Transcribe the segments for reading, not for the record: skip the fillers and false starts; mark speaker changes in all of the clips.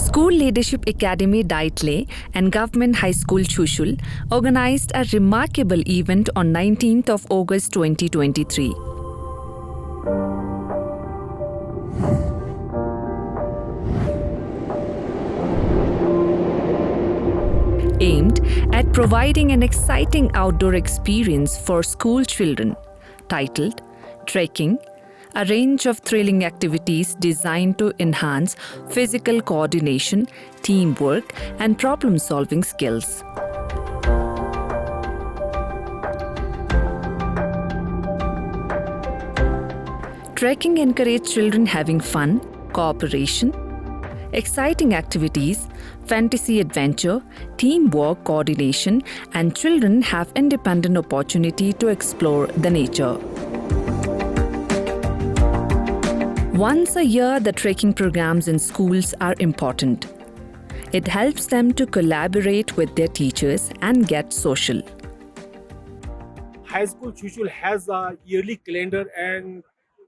Speaker 1: School Leadership Academy Daitle and Government High School Chushul organized a remarkable event on 19th of August 2023. Aimed at providing an exciting outdoor experience for school children, titled Trekking, a range of thrilling activities designed to enhance physical coordination, teamwork, and problem-solving skills. Trekking encourages children having fun, cooperation, exciting activities, fantasy adventure, teamwork, coordination, and children have independent opportunity to explore the nature. Once a year, the trekking programs in schools are important. It helps them to collaborate with their teachers and get social.
Speaker 2: High School Chushul has a yearly calendar, and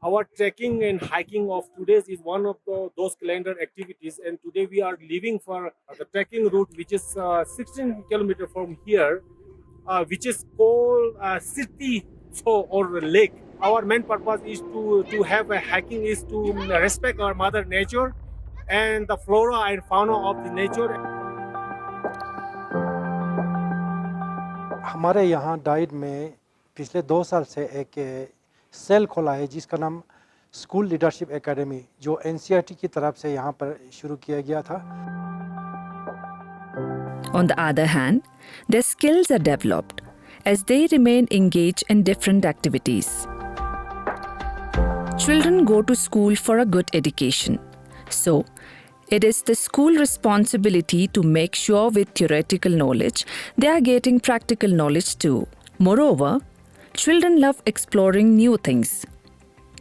Speaker 2: our trekking and hiking of today's is one of those calendar activities. And today we are leaving for the trekking route, which is 16 kilometers from here, which is called City or Lake. Our main purpose is to have a hiking is to respect our mother nature and the flora and fauna of the nature.
Speaker 3: हमारे यहाँ diet में पिछले 2 साल से एक cell खोला है जिसका नाम स्कूल लीडरशिप एकेडमी, जो एनसीईआरटी की तरफ से यहाँ पर शुरू किया गया था.
Speaker 1: On the other hand, their skills are developed as they remain engaged in different activities. Children go to school for a good education. So, it is the school responsibility to make sure with theoretical knowledge, they are getting practical knowledge too. Moreover, children love exploring new things.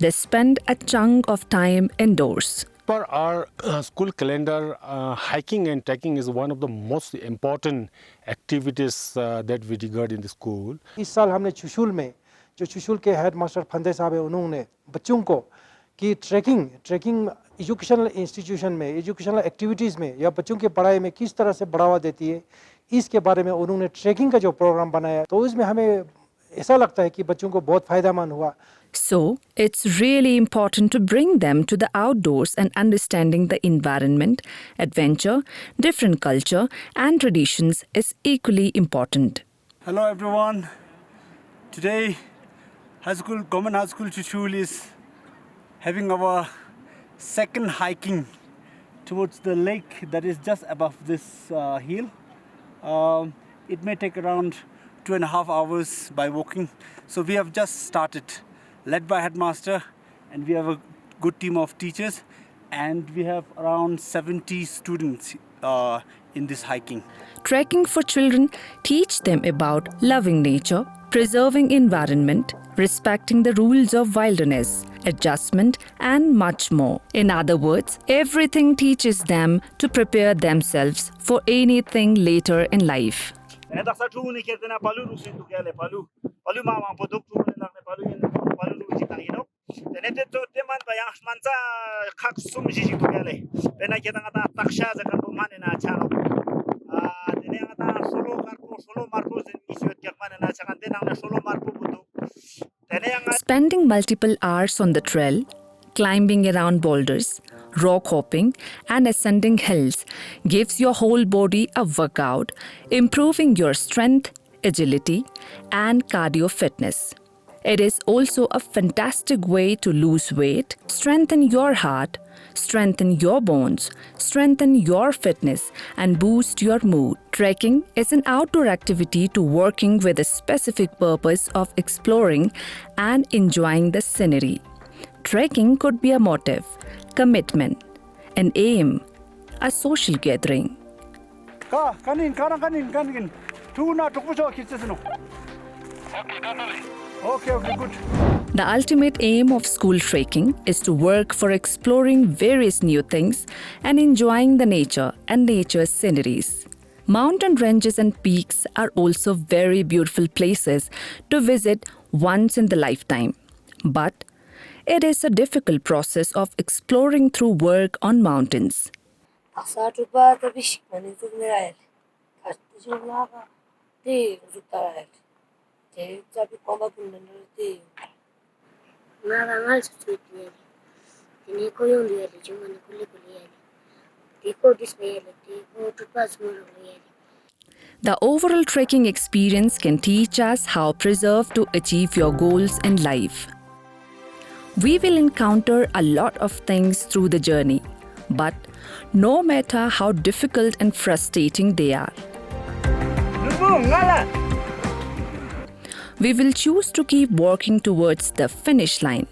Speaker 1: They spend a chunk of time indoors.
Speaker 4: For our school calendar, hiking and trekking is one of the most important activities that we regard in the school.
Speaker 3: इस साल हमने चुशुल में जो चुशुल के head master फंदे साहब है, उन्होंने बच्चों को कि ट्रैकिंग एजुकेशनल इंस्टीट्यूशन में, एजुकेशनल एक्टिविटीज़ में या बच्चों की पढ़ाई में किस तरह से बढ़ावा देती है, इसके बारे में उन्होंने ट्रैकिंग का जो प्रोग्राम बनाया, तो उसमें हमें ऐसा लगता है कि बच्चों को बहुत फ़ायदेमंद हुआ.
Speaker 1: So, it's really important to bring them to the outdoors, and understanding the environment, adventure, different culture and traditions is equally important.
Speaker 5: Hello everyone. Today, Government High School Chushul is having our second hiking towards the lake that is just above this hill. It may take around 2.5 hours by walking. So we have just started, led by headmaster, and we have a good team of teachers, and we have around 70 students in this hiking. Trekking
Speaker 1: for children teach them about loving nature, preserving environment, respecting the rules of wilderness, adjustment, and much more. In other words, everything teaches them to prepare themselves for anything later in life. Spending multiple hours on the trail, climbing around boulders, rock hopping, and ascending hills gives your whole body a workout, improving your strength, agility, and cardio fitness. It is also a fantastic way to lose weight, strengthen your heart, strengthen your bones, strengthen your fitness, and boost your mood. Trekking is an outdoor activity to working with a specific purpose of exploring and enjoying the scenery. Trekking could be a motive, commitment, an aim, a social gathering.
Speaker 5: Okay, good.
Speaker 1: The ultimate aim of school trekking is to work for exploring various new things and enjoying the nature and nature's sceneries. Mountain ranges and peaks are also very beautiful places to visit once in the lifetime. But it is a difficult process of exploring through work on mountains.
Speaker 6: Asa trupa tabish mani tu merael. Kasti jumlaga te rutarael. Te tapi komba punan te. Nara ngal susuti ele. Tini ko yung liele jumani kuli ele. Tiko dismayele tiko trupa smulu ele.
Speaker 1: The overall trekking experience can teach us how preserve to achieve your goals in life. We will encounter a lot of things through the journey, but no matter how difficult and frustrating they are, we will choose to keep working towards the finish line.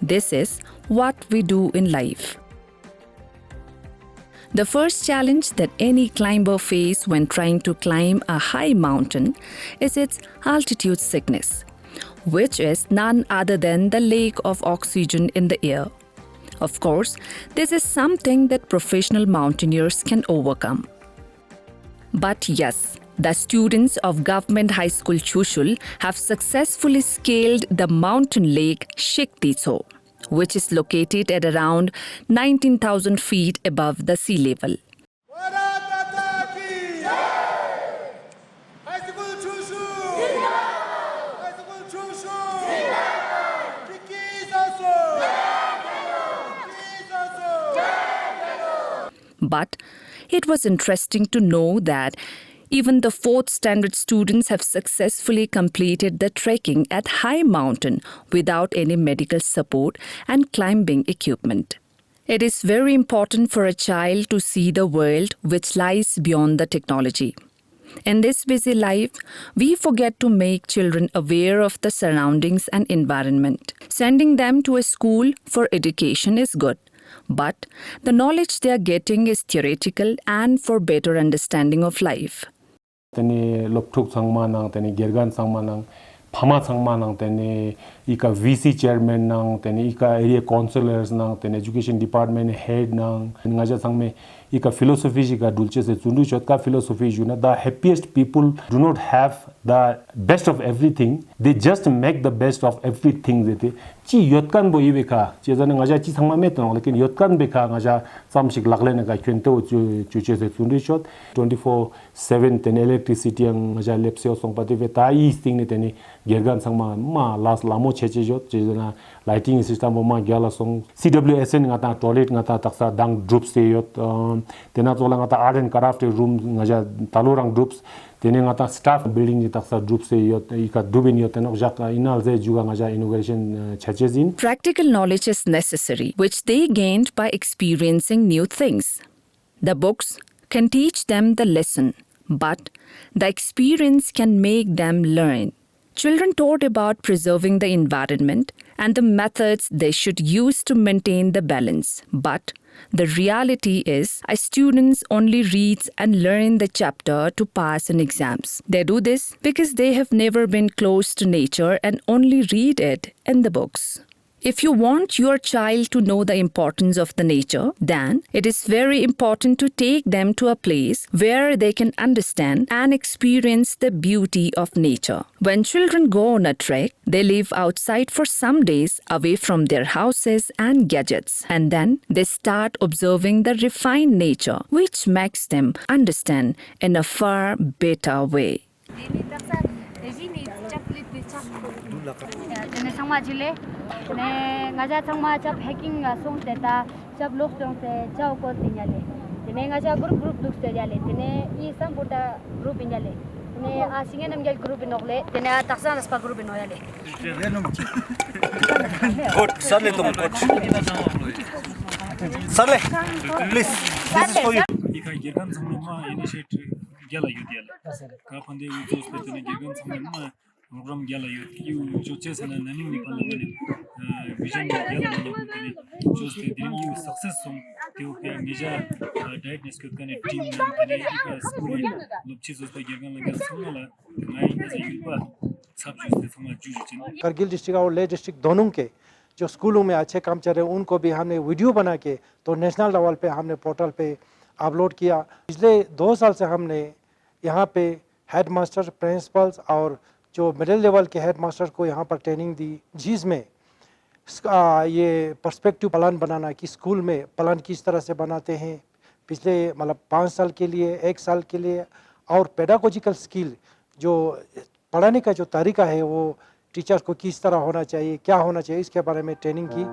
Speaker 1: This is what we do in life. The first challenge that any climber faces when trying to climb a high mountain is its altitude sickness, which is none other than the lack of oxygen in the air. Of course, this is something that professional mountaineers can overcome. But yes, the students of Government High School Chushul have successfully scaled the mountain lake Shiktiso, which is located at around 19,000 feet above the sea level. But it was interesting to know that even the 4th standard students have successfully completed the trekking at high mountain without any medical support and climbing equipment. It is very important for a child to see the world which lies beyond the technology. In this busy life, we forget to make children aware of the surroundings and environment. Sending them to a school for education is good, but the knowledge they are getting is theoretical and for better understanding of life.
Speaker 4: Teni lokthuk sangma nang teni gergan sangma nang phama sangma nang teni ika VC chairman nang teni ika area councillors nang teni education department head nang ngaja sangme ika philosophy jiga dulche se chundu chotka philosophy juna the happiest people do not have the best of everything, they just make the best of everything jete chi yotkan bo ibeka che jana ngaja chi sangma me to lekin yotkan beka ngaja samsik lagle na ga kwento chuche se chundu chot 24/7 ten electricity ang ngaja lepseo songpati ve ta is thing ne teni gergan sangma ma las lamo cheche jot che jana lighting system bo ma gyala song CWSN ngata toilet ngata taksa dang groups te yot tena tola ngata art and craft room ngaja talurang groups tene ngata staff building taksa groups te yot ika dubin yot tenok jak inal ze juga ngaja inauguration chachezin.
Speaker 1: Practical knowledge is necessary, which they gained by experiencing new things. The books can teach them the lesson, but the experience can make them learn. Children taught about preserving the environment and the methods they should use to maintain the balance. But the reality is, students only read and learn the chapter to pass in exams. They do this because they have never been close to nature and only read it in the books. If you want your child to know the importance of the nature, then it is very important to take them to a place where they can understand and experience the beauty of nature. When children go on a trek, they live outside for some days away from their houses and gadgets, and then they start observing the refined nature, which makes them understand in a far better way.
Speaker 7: Tene sangma jile tene ngaja sangma chap hacking song teta chap lok tong se chau ko tinyale tene ngaja group luk se jale tene I sang buta group inyale tene a singen ngel group inole tene a taksan aspa group inoyale
Speaker 5: Good, Sarle tum good. Sarle, please, this is for you.
Speaker 8: Ika gergan samma initiate gyala yudiala. Ka phande ujos petene gergan samma program gyala yu choche sana naning nikala mane vision gyala mane ujos te dream you success song teo pe nija diet nes kane team mane ika school lupchi jos te gergan laga samala ngai as yupa subject te sama juju
Speaker 3: Kargil district और ले district दोनों के जो स्कूलों में अच्छे काम चल रहे हैं उनको भी हमने वीडियो बना के तो नेशनल लेवल पे हमने पोर्टल पे अपलोड किया। पिछले 2 साल से हमने यहाँ पे हेड मास्टर प्रिंसिपल्स और जो मिडिल लेवल के हेड मास्टर को यहाँ पर ट्रेनिंग दी, जिसमें ये पर्सपेक्टिव प्लान बनाना कि स्कूल में प्लान किस तरह से बनाते हैं, पिछले मतलब 5 साल के लिए, 1 साल के लिए, और पेडागोजिकल स्किल जो पढ़ाने का जो तरीका है वो टीचर्स को किस तरह होना चाहिए, क्या होना चाहिए, इसके बारे में ट्रेनिंग की।